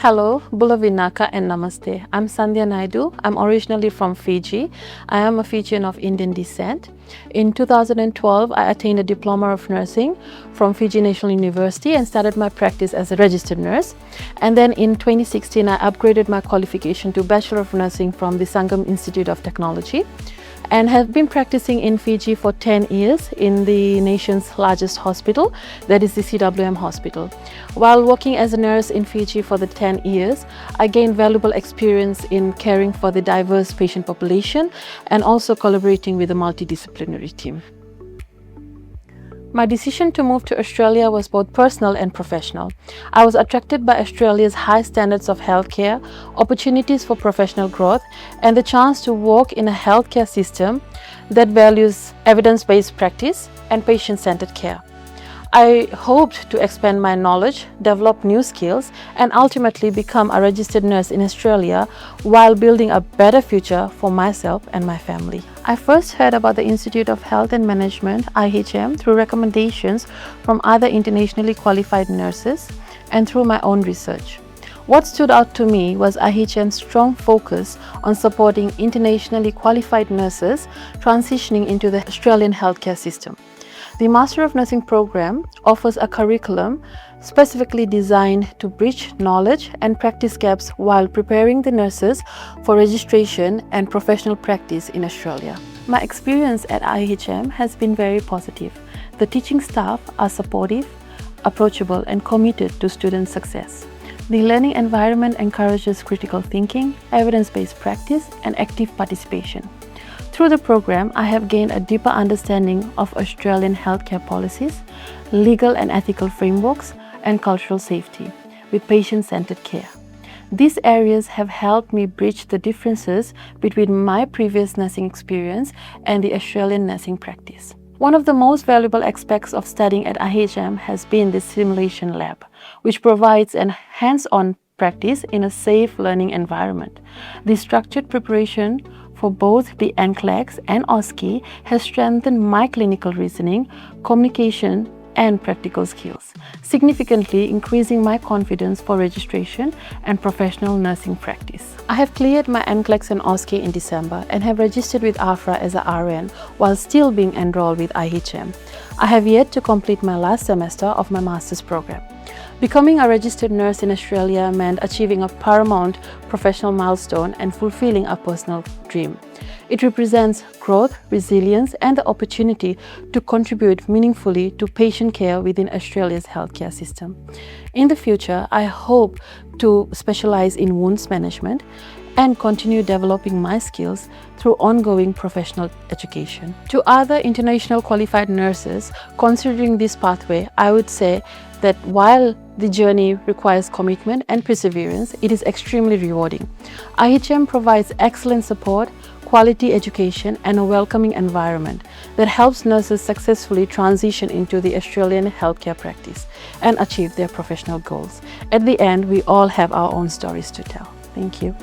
Hello, Bulavinaka and Namaste. I'm Sandhiya Naidu. I'm originally from Fiji. I am a Fijian of Indian descent. In 2012, I attained a Diploma of Nursing from Fiji National University and started my practice as a registered nurse. And then in 2016, I upgraded my qualification to Bachelor of Nursing from the Sangam Institute of Technology, and have been practicing in Fiji for 10 years in the nation's largest hospital, that is the CWM hospital. While working as a nurse in Fiji for the 10 years, I gained valuable experience in caring for the diverse patient population and also collaborating with a multidisciplinary team. My decision to move to Australia was both personal and professional. I was attracted by Australia's high standards of healthcare, opportunities for professional growth, and the chance to work in a healthcare system that values evidence-based practice and patient-centered care. I hoped to expand my knowledge, develop new skills, and ultimately become a registered nurse in Australia while building a better future for myself and my family. I first heard about the Institute of Health and Management, IHM, through recommendations from other internationally qualified nurses and through my own research. What stood out to me was IHM's strong focus on supporting internationally qualified nurses transitioning into the Australian healthcare system. The Master of Nursing program offers a curriculum specifically designed to bridge knowledge and practice gaps while preparing the nurses for registration and professional practice in Australia. My experience at IHM has been very positive. The teaching staff are supportive, approachable, and committed to student success. The learning environment encourages critical thinking, evidence-based practice, and active participation. Through the program, I have gained a deeper understanding of Australian healthcare policies, legal and ethical frameworks, and cultural safety with patient-centered care. These areas have helped me bridge the differences between my previous nursing experience and the Australian nursing practice. One of the most valuable aspects of studying at IHM has been the simulation lab, which provides a hands-on practice in a safe learning environment. The structured preparation for both the NCLEX and OSCE has strengthened my clinical reasoning, communication, and practical skills, significantly increasing my confidence for registration and professional nursing practice. I have cleared my NCLEX and OSCE in December and have registered with AHPRA as a RN while still being enrolled with IHM. I have yet to complete my last semester of my master's program. Becoming a registered nurse in Australia meant achieving a paramount professional milestone and fulfilling a personal dream. It represents growth, resilience, and the opportunity to contribute meaningfully to patient care within Australia's healthcare system. In the future, I hope to specialize in wounds management and continue developing my skills through ongoing professional education. To other international qualified nurses considering this pathway, I would say that while the journey requires commitment and perseverance, it is extremely rewarding. IHM provides excellent support, quality education, and a welcoming environment that helps nurses successfully transition into the Australian healthcare practice and achieve their professional goals. At the end, we all have our own stories to tell. Thank you.